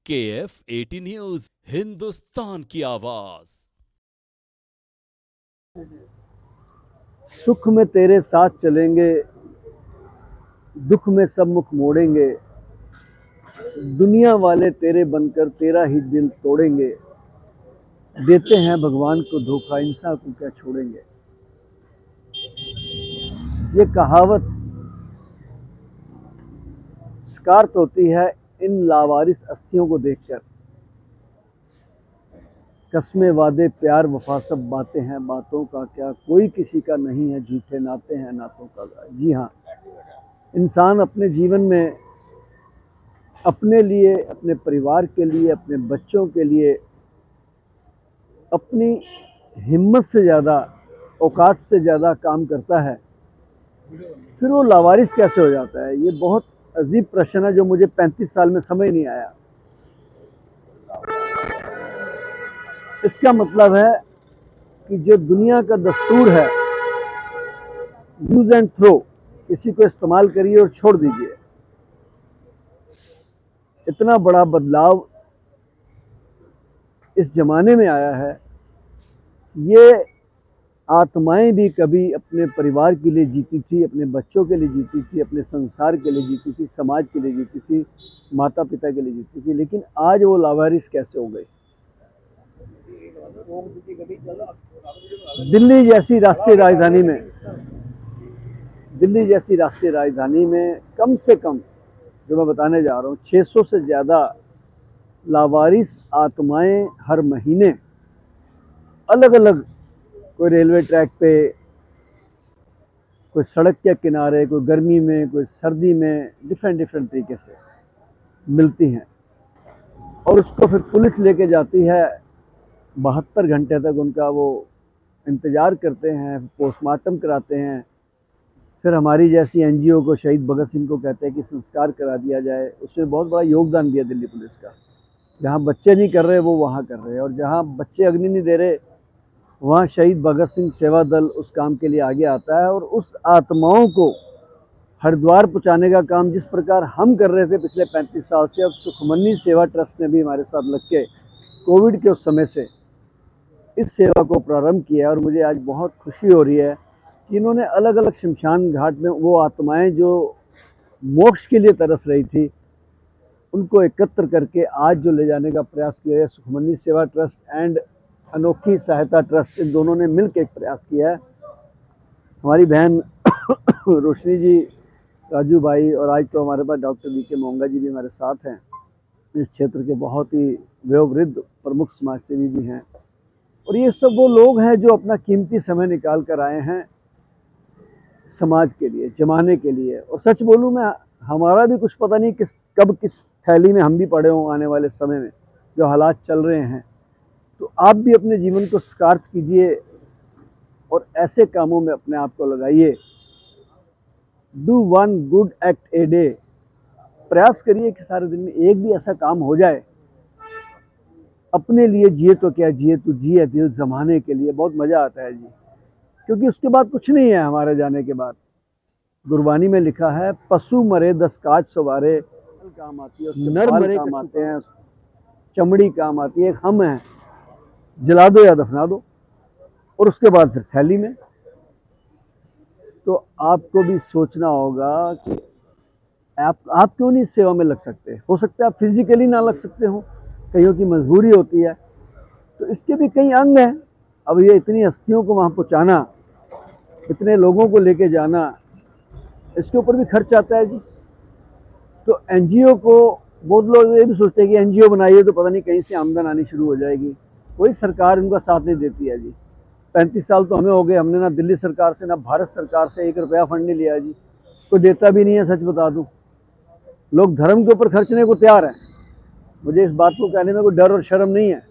KF 80 news, Hindustan की आवाज। सुख में तेरे साथ चलेंगे, दुख में सब मुख मोड़ेंगे। दुनिया वाले तेरे बनकर तेरा ही दिल तोड़ेंगे। देते हैं भगवान को धोखा, इंसान को क्या छोड़ेंगे। ये कहावत स्कार्त होती है इन लावारिस अस्थियों को देखकर। कस्में वादे प्यार वफा सब बातें हैं, बातों का क्या कोई किसी का नहीं है, झूठे नाते हैं नातों का। जी हाँ, इंसान अपने जीवन में अपने लिए, अपने परिवार के लिए, अपने बच्चों के लिए अपनी हिम्मत से ज़्यादा, औकात से ज़्यादा काम करता है, फिर वो लावारिस कैसे हो जाता है? ये बहुत अजीब प्रश्न है जो मुझे 35 साल में समझ नहीं आया। इसका मतलब है कि जो दुनिया का दस्तूर है, यूज एंड थ्रो, किसी को इस्तेमाल करिए और छोड़ दीजिए, इतना बड़ा बदलाव इस जमाने में आया है। ये आत्माएं भी कभी अपने परिवार के लिए जीती थी, अपने बच्चों के लिए जीती थी, अपने संसार के लिए जीती थी, समाज के लिए जीती थी, माता पिता के लिए जीती थी, लेकिन आज वो लावारिस कैसे हो गई? दिल्ली जैसी राष्ट्रीय राजधानी में, दिल्ली जैसी राष्ट्रीय राजधानी में कम से कम, जो मैं बताने जा रहा हूँ, 600 से ज़्यादा लावारिस आत्माएं हर महीने अलग अलग, कोई रेलवे ट्रैक पे, कोई सड़क के किनारे, कोई गर्मी में, कोई सर्दी में, डिफरेंट तरीके से मिलती हैं और उसको फिर पुलिस लेके जाती है। 72 घंटे तक उनका वो इंतज़ार करते हैं, पोस्टमार्टम कराते हैं, फिर हमारी जैसी एनजीओ को, शहीद भगत सिंह को कहते हैं कि संस्कार करा दिया जाए। उसमें बहुत बड़ा योगदान दिया दिल्ली पुलिस का। जहाँ बच्चे नहीं कर रहे वो वहाँ कर रहे हैं, और जहाँ बच्चे अग्नि नहीं दे रहे वहाँ शहीद भगत सिंह सेवा दल उस काम के लिए आगे आता है और उस आत्माओं को हरिद्वार पहुँचाने का काम जिस प्रकार हम कर रहे थे पिछले 35 साल से, अब सुखमनी सेवा ट्रस्ट ने भी हमारे साथ लग के कोविड के उस समय से इस सेवा को प्रारंभ किया। और मुझे आज बहुत खुशी हो रही है कि इन्होंने अलग अलग शमशान घाट में वो आत्माएं जो मोक्ष के लिए तरस रही थी, उनको एकत्र करके आज जो ले जाने का प्रयास किया है। सुखमनी सेवा ट्रस्ट एंड अनोखी सहायता ट्रस्ट, इन दोनों ने मिलकर एक प्रयास किया है। हमारी बहन रोशनी जी, राजू भाई, और आज तो हमारे पास डॉक्टर वी.के. मोंगा जी भी हमारे साथ हैं। इस क्षेत्र के बहुत ही वयोवृद्ध प्रमुख समाजसेवी भी हैं, और ये सब वो लोग हैं जो अपना कीमती समय निकाल कर आए हैं समाज के लिए, जमाने के लिए। और सच बोलूँ मैं, हमारा भी कुछ पता नहीं कब किस थैली में हम भी पड़े हों आने वाले समय में, जो हालात चल रहे हैं। तो आप भी अपने जीवन को सार्थ कीजिए और ऐसे कामों में अपने आप को लगाइए। Do one good act a day. प्रयास करिए कि सारे दिन में एक भी ऐसा काम हो जाए। अपने लिए जिए तो क्या जिए, तो जिए दिल जमाने के लिए। बहुत मज़ा आता है जी, क्योंकि उसके बाद कुछ नहीं है हमारे जाने के बाद। गुरबानी में लिखा है, पशु मरे 10 काज सवारे, काम आती है, उसके नर मरे काम आते हैं, चमड़ी काम आती है, एक हम हैं, जला दो या दफना दो, और उसके बाद फिर थैली में। तो आपको भी सोचना होगा कि आप क्यों नहीं इस सेवा में लग सकते। हो सकता है आप फिजिकली ना लग सकते हो, कईयों की मजबूरी होती है, तो इसके भी कई अंग हैं। अब ये इतनी हस्तियों को वहाँ पहुँचाना, इतने लोगों को लेके जाना, इसके ऊपर भी खर्च आता है जी। तो एनजीओ को, बहुत लोग ये भी सोचते हैं कि एनजीओ बनाइए तो पता नहीं कहीं से आमदन आनी शुरू हो जाएगी। कोई सरकार उनका साथ नहीं देती है जी। 35 साल तो हमें हो गए, हमने ना दिल्ली सरकार से ना भारत सरकार से 1 रुपया फंड नहीं लिया जी। कोई देता भी नहीं है, सच बता दूं। लोग धर्म के ऊपर खर्चने को तैयार हैं। मुझे इस बात को कहने में कोई डर और शर्म नहीं है।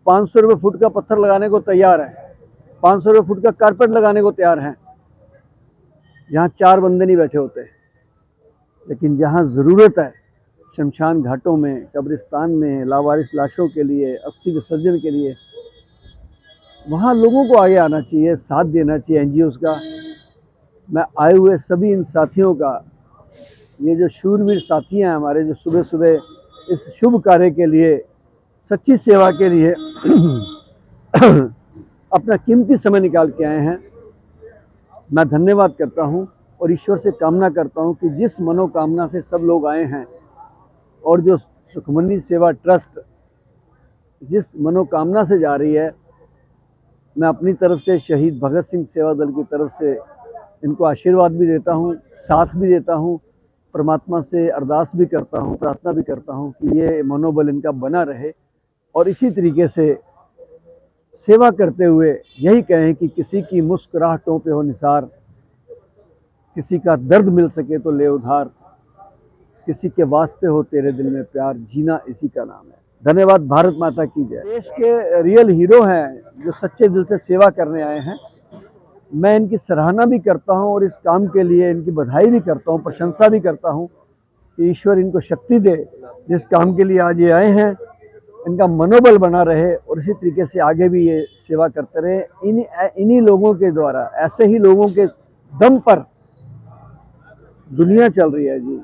500 रुपये फुट का पत्थर लगाने को तैयार है, 500 रुपये फुट का कारपेट लगाने को तैयार हैं, जहाँ 4 बंदे नहीं बैठे होते। लेकिन जहाँ ज़रूरत है, शमशान घाटों में, कब्रिस्तान में, लावारिस लाशों के लिए, अस्थि विसर्जन के लिए, वहाँ लोगों को आगे आना चाहिए, साथ देना चाहिए एनजीओज़ का। मैं आए हुए सभी इन साथियों का, ये जो शूरवीर साथी हैं हमारे, जो सुबह सुबह इस शुभ कार्य के लिए, सच्ची सेवा के लिए अपना कीमती समय निकाल के आए हैं। मैं धन्यवाद करता हूं और ईश्वर से कामना करता हूं कि जिस मनोकामना से सब लोग आए हैं और जो सुखमनी सेवा ट्रस्ट जिस मनोकामना से जा रही है, मैं अपनी तरफ से शहीद भगत सिंह सेवा दल की तरफ से इनको आशीर्वाद भी देता हूं, साथ भी देता हूं, परमात्मा से अरदास भी करता हूं, प्रार्थना भी करता हूं कि ये मनोबल इनका बना रहे और इसी तरीके से सेवा करते हुए यही कहें कि किसी की मुस्कुराहटों पे हो निसार, किसी का दर्द मिल सके तो ले उधार, किसी के वास्ते हो तेरे दिल में प्यार, जीना इसी का नाम है। धन्यवाद। भारत माता की जय। देश के रियल हीरो हैं जो सच्चे दिल से सेवा करने आए हैं। मैं इनकी सराहना भी करता हूं और इस काम के लिए इनकी बधाई भी करता हूं, प्रशंसा भी करता हूं कि ईश्वर इनको शक्ति दे। जिस काम के लिए आज ये आए हैं, इनका मनोबल बना रहे और इसी तरीके से आगे भी ये सेवा करते रहे। इन्हीं लोगों के द्वारा, ऐसे ही लोगों के दम पर दुनिया चल रही है जी।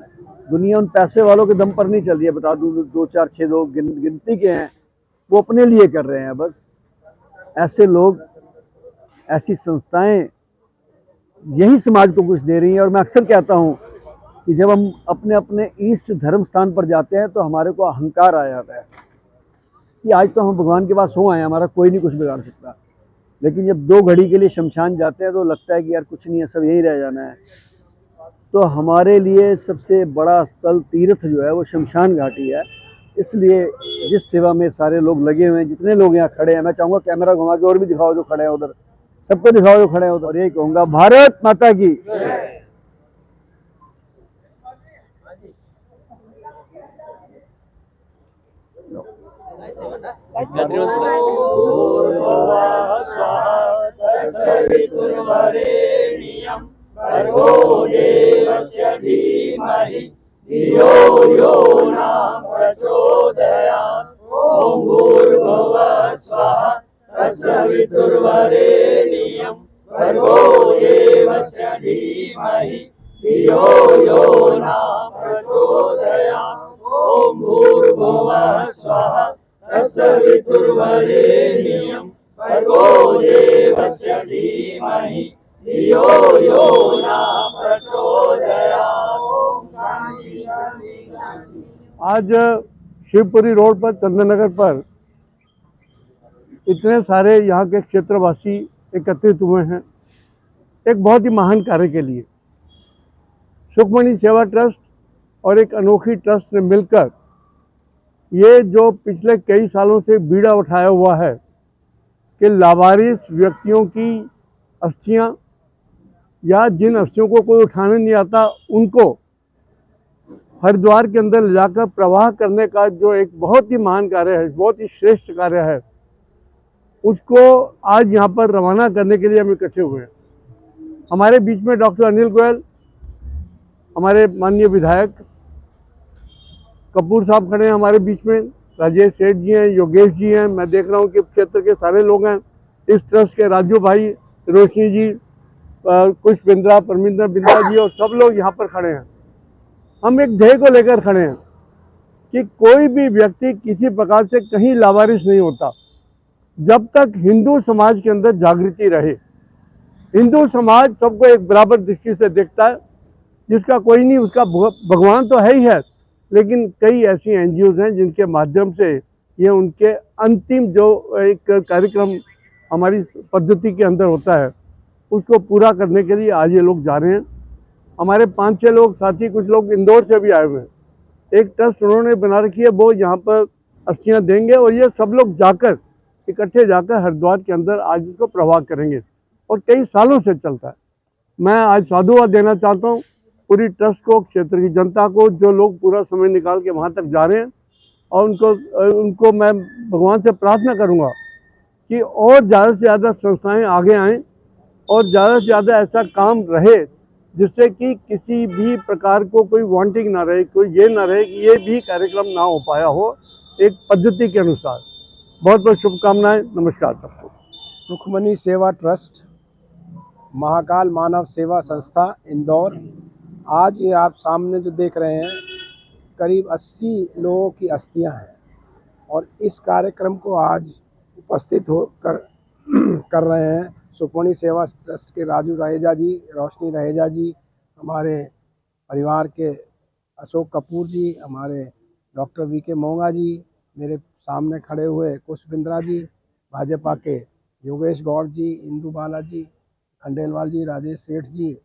दुनिया उन पैसे वालों के दम पर नहीं चल रही है। बता दूं, 2 4 6 लोग गिनती के हैं, वो अपने लिए कर रहे हैं बस। ऐसे लोग, ऐसी संस्थाएं यही समाज को कुछ दे रही हैं। और मैं अक्सर कहता हूं कि जब हम अपने अपने इष्ट धर्म स्थान पर जाते हैं तो हमारे को अहंकार आ जाता है कि आज तो हम भगवान के पास हो आए, हमारा कोई नहीं कुछ बिगाड़ सकता। लेकिन जब 2 घड़ी के लिए शमशान जाते हैं तो लगता है कि यार कुछ नहीं है, सब यहीं रह जाना है। तो हमारे लिए सबसे बड़ा स्थल तीर्थ जो है वो शमशान घाटी है। इसलिए जिस सेवा में सारे लोग लगे हुए हैं, जितने लोग यहाँ खड़े हैं, मैं चाहूँगा कैमरा घुमा के और भी दिखाओ जो खड़े हैं उधर, सबको दिखाओ जो खड़े हैं उधर। और यही कहूँगा, भारत माता की। भर्गो देवस्य धीमहि धियो यो न प्रचोदयात्। ॐ भूर्भुवः स्वः तत्सवितुर्वरेण्यं भर्गो देवस्य धीमहि धियो यो न प्रचोदयात्। ॐ भूर्भुवः स्वः तत्सवितुर्वरेण्यं भर्गो देवस्य धीमहि धियो यो न प्रचोदयात्। आज शिवपुरी रोड पर, चंदननगर पर इतने सारे यहाँ के क्षेत्रवासी एकत्रित हुए हैं एक बहुत ही महान कार्य के लिए। सुखमनी सेवा ट्रस्ट और एक अनोखी ट्रस्ट ने मिलकर ये जो पिछले कई सालों से बीड़ा उठाया हुआ है कि लावारिस व्यक्तियों की अस्थियां या जिन अस्थियों को कोई उठाने नहीं आता, उनको हरिद्वार के अंदर ले जाकर प्रवाह करने का जो एक बहुत ही महान कार्य है, बहुत ही श्रेष्ठ कार्य है, उसको आज यहाँ पर रवाना करने के लिए हम इकट्ठे हुए हैं। हमारे बीच में डॉक्टर अनिल गोयल, हमारे माननीय विधायक कपूर साहब खड़े हैं हमारे बीच में, राजेश सेठ जी हैं, योगेश जी हैं, मैं देख रहा हूँ कि क्षेत्र के सारे लोग हैं, इस ट्रस्ट के राजू भाई, रोशनी जी, कुश बिंद्रा, परमिंदर बिंद्रा जी, और सब लोग यहाँ पर खड़े हैं। हम एक ध्येय को लेकर खड़े हैं कि कोई भी व्यक्ति किसी प्रकार से कहीं लावारिस नहीं होता जब तक हिंदू समाज के अंदर जागृति रहे। हिंदू समाज सबको एक बराबर दृष्टि से देखता है, जिसका कोई नहीं उसका भगवान तो है ही है, लेकिन कई ऐसी एनजीओज हैं जिनके माध्यम से ये उनके अंतिम जो एक कार्यक्रम हमारी पद्धति के अंदर होता है उसको पूरा करने के लिए आज ये लोग जा रहे हैं। हमारे 5-6 लोग साथी, कुछ लोग इंदौर से भी आए हुए हैं। एक ट्रस्ट उन्होंने बना रखी है, वो यहाँ पर अस्थियाँ देंगे और ये सब लोग जाकर इकट्ठे जाकर हरिद्वार के अंदर आज इसको प्रवाह करेंगे और कई सालों से चलता है। मैं आज साधुवाद देना चाहता हूँ पूरी ट्रस्ट को, क्षेत्र की जनता को, जो लोग पूरा समय निकाल के वहाँ तक जा रहे हैं, और उनको मैं भगवान से प्रार्थना करूँगा कि और ज़्यादा से ज़्यादा संस्थाएं आगे आएँ और ज़्यादा से ज़्यादा ऐसा काम रहे जिससे कि किसी भी प्रकार को कोई वांटिंग ना रहे, कोई ये ना रहे कि ये भी कार्यक्रम ना हो पाया हो एक पद्धति के अनुसार। बहुत बहुत शुभकामनाएं। नमस्कार सबको। सुखमनी सेवा ट्रस्ट, महाकाल मानव सेवा संस्था, इंदौर। आज ये आप सामने जो देख रहे हैं करीब 80 लोगों की अस्थियां हैं और इस कार्यक्रम को आज उपस्थित होकर कर रहे हैं सुखमणि सेवा ट्रस्ट के राजू रहेजा जी, रोशनी रहेजा जी, हमारे परिवार के अशोक कपूर जी, हमारे डॉक्टर वीके मोंगा जी, मेरे सामने खड़े हुए कुश बिंद्रा जी, भाजपा के योगेश गौड़ जी, इंदू बाला जी, खंडेलवाल जी, राजेश सेठ जी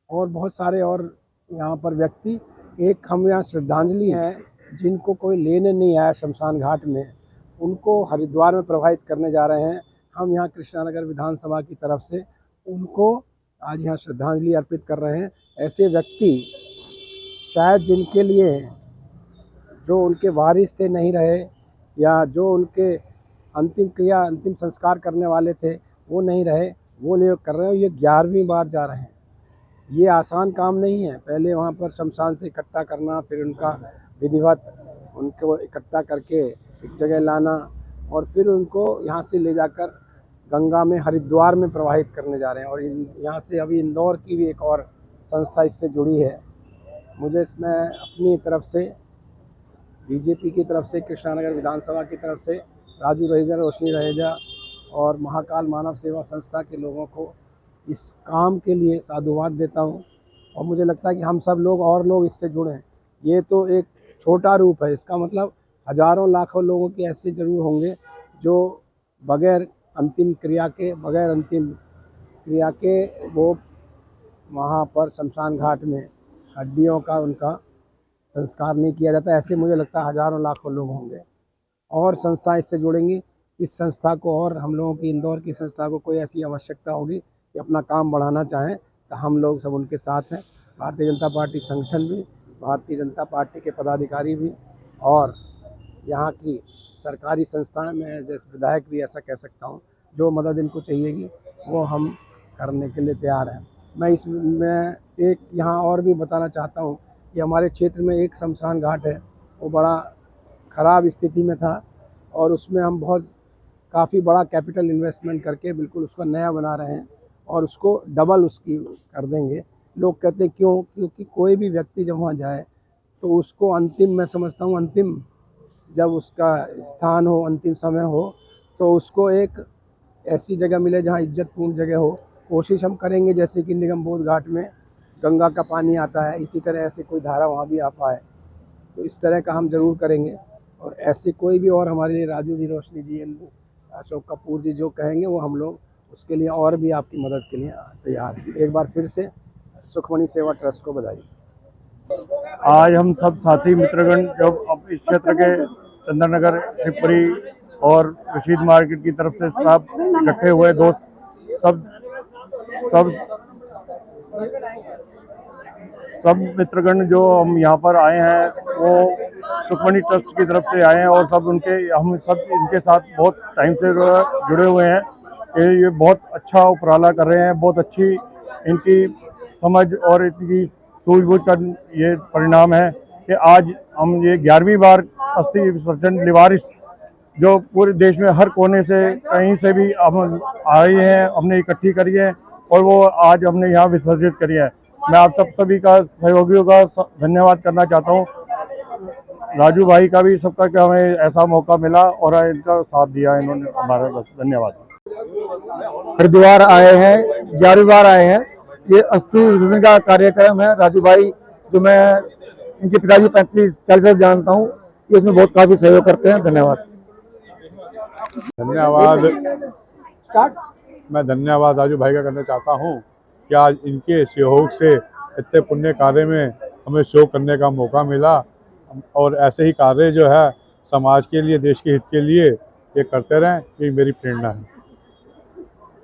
और बहुत सारे और यहाँ पर व्यक्ति। एक हम यहाँ श्रद्धांजलि है जिनको कोई लेने नहीं आया शमशान घाट में, उनको हरिद्वार में प्रवाहित करने जा रहे हैं। हम यहाँ कृष्णानगर विधानसभा की तरफ से उनको आज यहाँ श्रद्धांजलि अर्पित कर रहे हैं। ऐसे व्यक्ति शायद जिनके लिए जो उनके वारिस थे नहीं रहे या जो उनके अंतिम संस्कार करने वाले थे वो नहीं रहे, वो लोग कर रहे हैं। ये 11वीं बार जा रहे हैं। ये आसान काम नहीं है। पहले वहाँ पर शमशान से इकट्ठा करना, फिर उनका विधिवत उनको इकट्ठा करके एक जगह लाना और फिर उनको यहाँ से ले जाकर गंगा में हरिद्वार में प्रवाहित करने जा रहे हैं। और यहाँ से अभी इंदौर की भी एक और संस्था इससे जुड़ी है। मुझे इसमें अपनी तरफ से बीजेपी की तरफ से, कृष्णानगर विधानसभा की तरफ से राजू रहेजा, रोशनी रहेजा और महाकाल मानव सेवा संस्था के लोगों को इस काम के लिए साधुवाद देता हूँ। और मुझे लगता है कि हम सब लोग और लोग इससे जुड़ें। ये तो एक छोटा रूप है, इसका मतलब हजारों लाखों लोगों के ऐसे जरूर होंगे जो बगैर अंतिम क्रिया के वो वहाँ पर शमशान घाट में हड्डियों का उनका संस्कार नहीं किया जाता। ऐसे मुझे लगता है हजारों लाखों लोग होंगे और संस्था इससे जुड़ेंगी। इस संस्था को और हम लोगों की इंदौर की संस्था को कोई ऐसी आवश्यकता होगी कि अपना काम बढ़ाना चाहें तो हम लोग सब उनके साथ हैं। भारतीय जनता पार्टी संगठन भी, भारतीय जनता पार्टी के पदाधिकारी भी और यहाँ की सरकारी संस्थाएं, मैं जैसे विधायक भी ऐसा कह सकता हूँ, जो मदद इनको चाहिएगी वो हम करने के लिए तैयार हैं। मैं इसमें एक यहाँ और भी बताना चाहता हूँ कि हमारे क्षेत्र में एक शमशान घाट है, वो बड़ा ख़राब स्थिति में था और उसमें हम काफ़ी बड़ा कैपिटल इन्वेस्टमेंट करके बिल्कुल उसको नया बना रहे हैं और उसको डबल उसकी कर देंगे। लोग कहते हैं क्यों? क्योंकि कोई भी व्यक्ति जब वहाँ जाए तो उसको अंतिम, मैं समझता हूँ अंतिम जब उसका स्थान हो, अंतिम समय हो, तो उसको एक ऐसी जगह मिले जहाँ इज्जतपूर्ण जगह हो। कोशिश हम करेंगे जैसे कि निगमबोध घाट में गंगा का पानी आता है, इसी तरह ऐसे कोई धारा वहाँ भी आ पाए, तो इस तरह का हम ज़रूर करेंगे। और ऐसे कोई भी और हमारे लिए राजू जी, रोशनी जी, अशोक कपूर जी जो कहेंगे वो हम लोग उसके लिए और भी आपकी मदद के लिए तैयार हैं। एक बार फिर से सुखमणि सेवा ट्रस्ट को बधाई। आज हम सब साथी मित्रगण जब अब इस क्षेत्र के चंद्रनगर, शिवपुरी और रशीद मार्केट की तरफ से सब इकट्ठे हुए दोस्त, सब मित्रगण जो हम यहाँ पर आए हैं वो सुखमणि ट्रस्ट की तरफ से आए हैं और हम सब इनके साथ बहुत टाइम से जुड़े हुए हैं। ये बहुत अच्छा उपराला कर रहे हैं, बहुत अच्छी इनकी समझ और इनकी सूझबूझ का ये परिणाम है कि आज हम ये 11वीं बार अस्थि विसर्जन लिवारिस जो पूरे देश में हर कोने से कहीं से भी हम आए हैं, हमने इकट्ठी करी है और वो आज हमने यहाँ विसर्जित करी है। मैं आप सभी का, सहयोगियों का धन्यवाद करना चाहता हूँ। राजू भाई का भी, सबका कि हमें ऐसा मौका मिला और इनका साथ दिया इन्होंने हमारा। धन्यवाद। हरिद्वार आए हैं, 11वीं बार आए हैं। ये अस्थि विसर्जन का कार्यक्रम है। राजू भाई जो मैं इनके पिताजी 35-40 साल जानता हूँ, ये इसमें बहुत काफी सहयोग करते हैं। धन्यवाद। मैं धन्यवाद राजू भाई का करना चाहता हूँ कि आज इनके सहयोग से इतने पुण्य कार्य में हमें सहयोग करने का मौका मिला और ऐसे ही कार्य जो है समाज के लिए, देश के हित के लिए ये करते रहें, ये मेरी प्रेरणा है।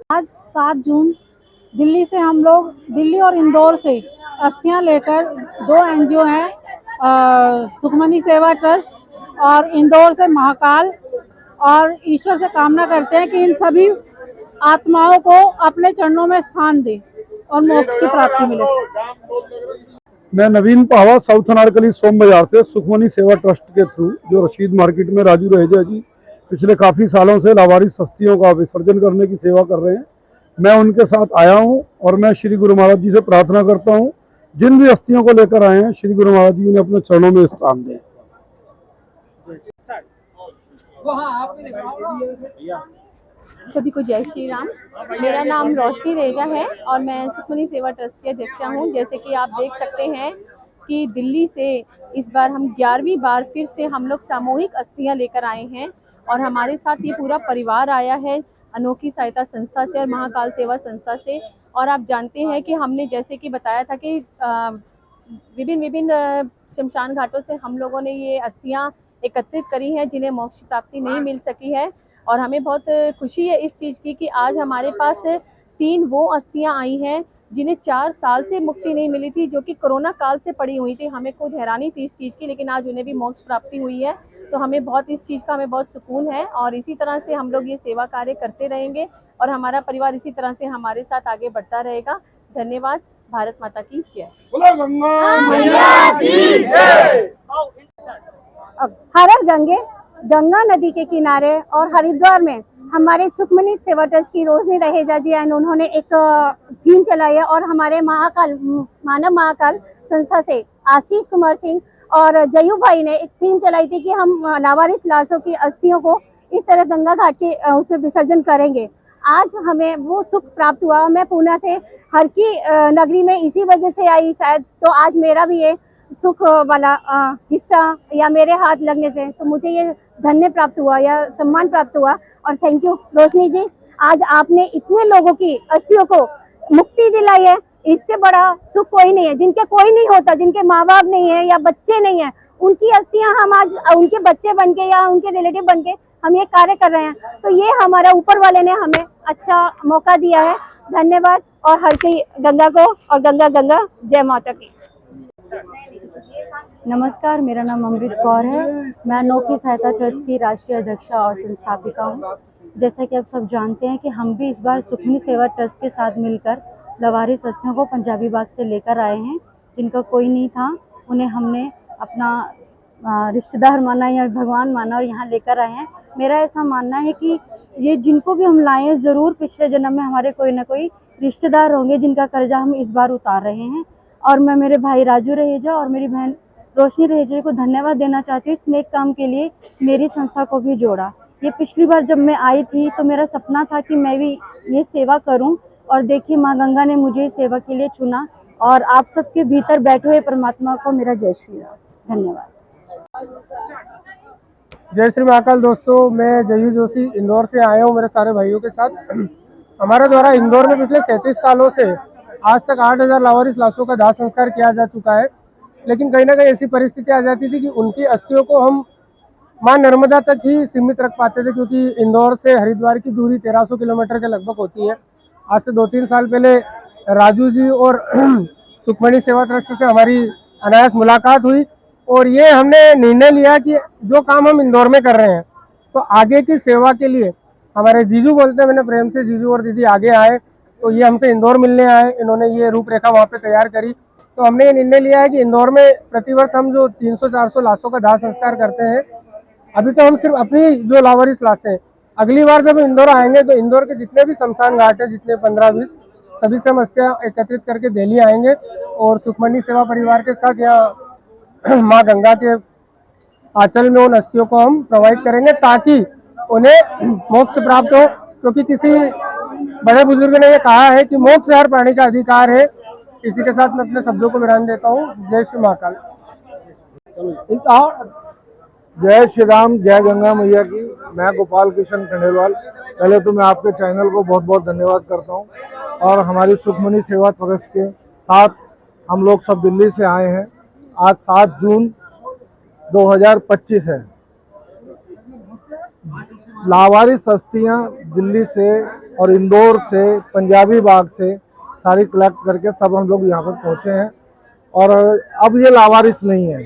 आज 7 जून दिल्ली से हम लोग, दिल्ली और इंदौर से अस्थियां लेकर 2 एनजीओ हैं, सुखमणि सेवा ट्रस्ट और इंदौर से महाकाल, और ईश्वर से कामना करते हैं कि इन सभी आत्माओं को अपने चरणों में स्थान दे और मोक्ष की प्राप्ति मिले। मैं नवीन पावा, साउथ अनारकली, सोम बाजार से सुखमणि सेवा ट्रस्ट के थ्रू जो रशीद मार्केट में राजू रहेजा जी पिछले काफ़ी सालों से लावारिस हस्तियों का विसर्जन करने की सेवा कर रहे हैं। मैं उनके साथ आया हूं और मैं श्री गुरु महाराज जी से प्रार्थना करता हूं जिन भी अस्थियों को लेकर आए हैं, श्री गुरु महाराज जी उन्हें अपने चरणों में स्थान दें। सभी को जय श्री राम। मेरा नाम रोशनी रहेजा है और मैं सुखमनी सेवा ट्रस्ट की अध्यक्षा हूँ। जैसे कि आप देख सकते हैं कि दिल्ली से इस बार हम 11वीं बार फिर से हम लोग सामूहिक अस्थियां लेकर आए हैं और हमारे साथ ये पूरा परिवार आया है अनोखी सहायता संस्था से और महाकाल सेवा संस्था से। और आप जानते हैं कि हमने जैसे कि बताया था कि विभिन्न शमशान घाटों से हम लोगों ने ये अस्थियां एकत्रित करी हैं जिन्हें मोक्ष प्राप्ति नहीं मिल सकी है। और हमें बहुत खुशी है इस चीज़ की कि आज हमारे पास 3 वो अस्थियां आई हैं जिन्हें 4 साल से मुक्ति नहीं मिली थी, जो कि कोरोना काल से पड़ी हुई थी। हमें खुद हैरानी थी इस चीज़ की, लेकिन आज उन्हें भी मोक्ष प्राप्ति हुई है। तो हमें बहुत इस चीज़ का हमें बहुत सुकून है और इसी तरह से हम लोग ये सेवा कार्य करते रहेंगे और हमारा परिवार इसी तरह से हमारे साथ आगे बढ़ता रहेगा। धन्यवाद। भारत माता की जय। हर हर गंगे, गंगा नदी के किनारे और हरिद्वार में हमारे सुखमनी सेवा ट्रस्ट की रोशनी रहेजा जी एंड उन्होंने एक थीम चलाई है और हमारे मानव महाकाल संस्था से आशीष कुमार सिंह और जयू भाई ने एक थीम चलाई थी कि हम लावारिस लाशों की अस्थियों को इस तरह गंगा घाट के उसमें विसर्जन करेंगे। आज हमें वो सुख प्राप्त हुआ। मैं पूना से हर की नगरी में इसी वजह से आई शायद, तो आज मेरा भी ये सुख वाला हिस्सा या मेरे हाथ लगने से तो मुझे ये धन्य प्राप्त हुआ या सम्मान प्राप्त हुआ। और थैंक यू रोशनी जी, आज आपने इतने लोगों की अस्थियों को मुक्ति दिलाई है। इससे बड़ा सुख कोई नहीं है। जिनके कोई नहीं होता, जिनके माँ बाप नहीं है या बच्चे नहीं है, उनकी अस्थियां हम आज उनके बच्चे बन के या उनके रिलेटिव बन के हम ये कार्य कर रहे हैं, तो ये हमारा ऊपर वाले ने हमें अच्छा मौका दिया है। धन्यवाद। और हर की गंगा को और गंगा गंगा जय माता की। नमस्कार, मेरा नाम अमृत कौर है। मैं अनोखी सहायता ट्रस्ट की राष्ट्रीय अध्यक्षा और संस्थापिका हूँ। जैसा कि आप सब जानते हैं कि हम भी इस बार सुखमनी सेवा ट्रस्ट के साथ मिलकर लवारिस अस्थियों को पंजाबी बाग से लेकर आए हैं। जिनका कोई नहीं था उन्हें हमने अपना रिश्तेदार माना या भगवान माना और यहाँ लेकर आए हैं। मेरा ऐसा मानना है कि ये जिनको भी हम लाए हैं ज़रूर पिछले जन्म में हमारे कोई ना कोई रिश्तेदार होंगे जिनका कर्जा हम इस बार उतार रहे हैं। और मैं मेरे भाई राजू रहेजा और मेरी बहन रोशनी रहेजा को धन्यवाद देना चाहती हूँ इस नेक काम के लिए। मेरी संस्था को भी जोड़ा। ये पिछली बार जब मैं आई थी तो मेरा सपना था कि मैं भी ये सेवा करूं और देखिए माँ गंगा ने मुझे इस सेवा के लिए चुना और आप सबके भीतर बैठे हुए परमात्मा को मेरा जय श्री राम। धन्यवाद। जय श्री महाकाल। दोस्तों, मैं जयू जोशी इंदौर से आया हूँ मेरे सारे भाइयों के साथ। हमारे द्वारा इंदौर में पिछले 37 सालों से आज तक 8000 लावारिस लाशों का दाह संस्कार किया जा चुका है। लेकिन कहीं ना कहीं ऐसी परिस्थिति आ जाती थी कि उनकी अस्थियों को हम मां नर्मदा तक ही सीमित रख पाते थे, क्योंकि इंदौर से हरिद्वार की दूरी 1300 किलोमीटर के लगभग होती है। आज से 2-3 साल पहले राजू जी और सुखमनी सेवा ट्रस्ट से हमारी अनायास मुलाकात हुई और ये हमने निर्णय लिया कि जो काम हम इंदौर में कर रहे हैं तो आगे की सेवा के लिए हमारे जीजू बोलते हैं, मैंने प्रेम से जीजू और दीदी आगे आए तो ये हमसे इंदौर मिलने आए। इन्होंने ये रूपरेखा वहाँ पे तैयार करी तो हमने ये निर्णय लिया है कि इंदौर में प्रतिवर्ष हम जो 300-400 लाशों का दाह संस्कार करते हैं, अभी तो हम सिर्फ अपनी जो लावारिस लाशें, अगली बार जब इंदौर आएंगे तो इंदौर के जितने भी शमशान घाट है, जितने 15-20 सभी से हम अस्थियां एकत्रित करके दिल्ली आएंगे और सुखमनी सेवा परिवार के साथ यहाँ माँ गंगा के आंचल में उन अस्थियों को हम प्रोवाइड करेंगे ताकि उन्हें मोक्ष प्राप्त हो। क्योंकि किसी बड़े बुजुर्ग ने ये कहा है कि मोक्ष हर प्राणी का अधिकार है। इसी के साथ मैं अपने शब्दों को विराम देता हूँ। जय श्री महाकाल। जय श्री राम, जय गंगा मैया की। मैं गोपाल किशन खंडेलवाल। पहले तो मैं आपके चैनल को बहुत बहुत धन्यवाद करता हूँ और हमारी सुखमनी सेवा ट्रस्ट के साथ हम लोग सब दिल्ली से आए हैं। आज 7 जून 2025 है। लावारिस अस्थियाँ दिल्ली से और इंदौर से, पंजाबी बाग से सारी कलेक्ट करके सब हम लोग यहाँ पर पहुँचे हैं। और अब ये लावारिस नहीं है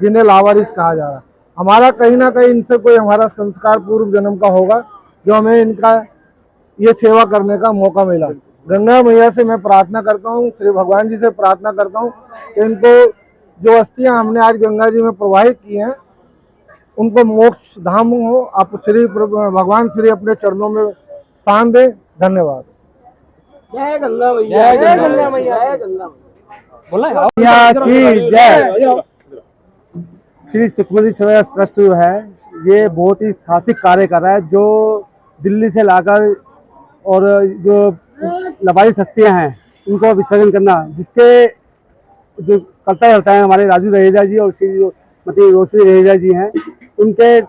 जिन्हें लावारिस कहा जा रहा है। हमारा कहीं ना कहीं इनसे कोई हमारा संस्कार पूर्व जन्म का होगा जो हमें इनका ये सेवा करने का मौका मिला। गंगा मैया से मैं प्रार्थना करता हूँ, श्री भगवान जी से प्रार्थना करता हूँ कि इनको जो अस्थियां हमने आज गंगा जी में प्रवाहित की हैं उनको मोक्ष धाम हो। आप श्री भगवान श्री अपने चरणों में स्थान दें। धन्यवाद। जय गंगा मैया, जय गंगा मैया, जय गंगा। की जय। श्री सुखमनी सेवा ट्रस्ट जो है ये बहुत ही साहसिक कार्य कर रहा है, जो दिल्ली से लाकर और जो लबारिस हस्तियां हैं उनको विसर्जन करना, जिसके जो कर्ता रहता है हमारे राजू रहेजा जी और श्रीमती रोशनी रहेजा जी हैं, उनके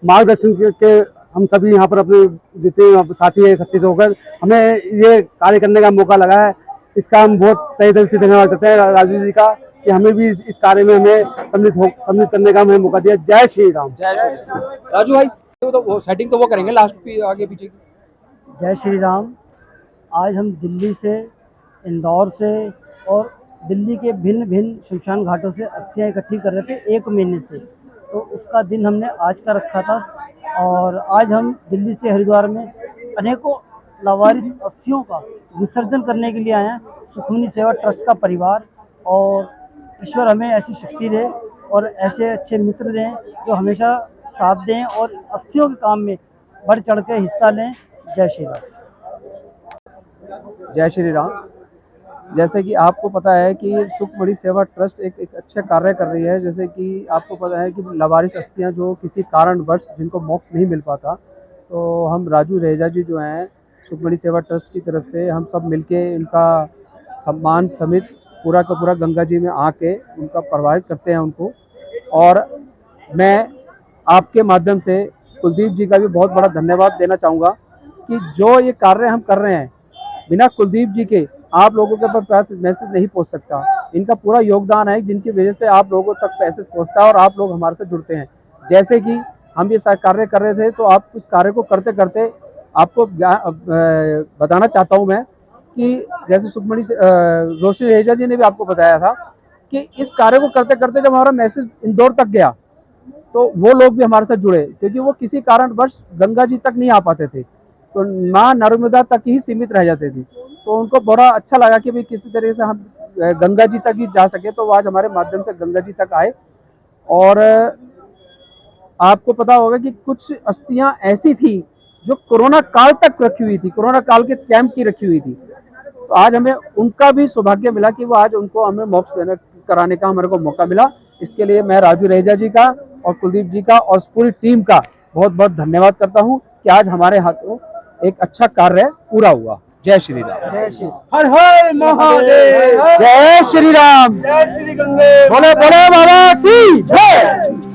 मार्गदर्शन के हम सभी यहाँ पर अपने जितने साथी हैं इकट्ठित होकर हमें ये कार्य करने का मौका लगा है। इसका हम बहुत तहे दिल से धन्यवाद करते हैं राजू जी का कि हमें भी इस कार्य में हमें सम्मिलित करने का हमें मौका दिया। जय श्री राम। राजू भाई तो वो सेटिंग तो वो करेंगे लास्ट की आगे पीछे की। जय श्री राम। आज हम दिल्ली से, इंदौर से और दिल्ली के भिन्न भिन्न शमशान घाटों से अस्थियां इकट्ठी कर रहे थे 1 महीने से, तो उसका दिन हमने आज का रखा था। और आज हम दिल्ली से हरिद्वार में अनेकों लावारिस अस्थियों का विसर्जन करने के लिए आए हैं। सुखमनी सेवा ट्रस्ट का परिवार, और ईश्वर हमें ऐसी शक्ति दे और ऐसे अच्छे मित्र दें जो हमेशा साथ दें और अस्थियों के काम में बढ़ चढ़ के हिस्सा लें। जय श्री राम। जय श्री राम। जैसे कि आपको पता है कि सुखमनी सेवा ट्रस्ट एक अच्छे कार्य कर रही है। जैसे कि आपको पता है कि लवारिस अस्थियां जो किसी कारणवश जिनको मोक्ष नहीं मिल पाता, तो हम राजू रहेजा जी जो हैं सुखमनी सेवा ट्रस्ट की तरफ से हम सब मिलके इनका सम्मान समेत पूरा का पूरा गंगा जी में आके उनका प्रवाहित करते हैं उनको। और मैं आपके माध्यम से कुलदीप जी का भी बहुत बड़ा धन्यवाद देना चाहूँगा कि जो ये कार्य हम कर रहे हैं, बिना कुलदीप जी के आप लोगों के पास मैसेज नहीं पहुंच सकता। इनका पूरा योगदान है जिनकी वजह से आप लोगों तक मैसेज पहुंचता है और आप लोग हमारे से जुड़ते हैं। जैसे कि हम ये कार्य कर रहे थे, तो आप उस कार्य को करते करते आपको बताना चाहता हूं मैं कि जैसे सुखमनी से रोशनी रहेजा जी ने भी आपको बताया था कि इस कार्य को करते करते जब हमारा मैसेज इंदौर तक गया, तो वो लोग भी हमारे साथ जुड़े, क्योंकि वो किसी कारणवश गंगा जी तक नहीं आ पाते थे, तो माँ नर्मदा तक ही सीमित रह जाते थे। तो उनको बड़ा अच्छा लगा कि भाई किसी तरीके से हम गंगा जी तक ही जा सके, तो वो आज हमारे माध्यम से गंगा जी तक आए। और आपको पता होगा कि कुछ अस्थियां ऐसी थी जो कोरोना काल तक रखी हुई थी, कोरोना काल के कैंप की रखी हुई थी, तो आज हमें उनका भी सौभाग्य मिला कि वो आज उनको हमें मोक्ष कराने का हमारे को मौका मिला। इसके लिए मैं राजू रहेजा जी का और कुलदीप जी का और पूरी टीम का बहुत बहुत धन्यवाद करता हूँ कि आज हमारे हाथों एक अच्छा कार्य पूरा हुआ। जय श्री राम। जय श्री हर हर महादेव। जय श्री राम। जय श्री गंगे। बोले बोले बाबा की जय।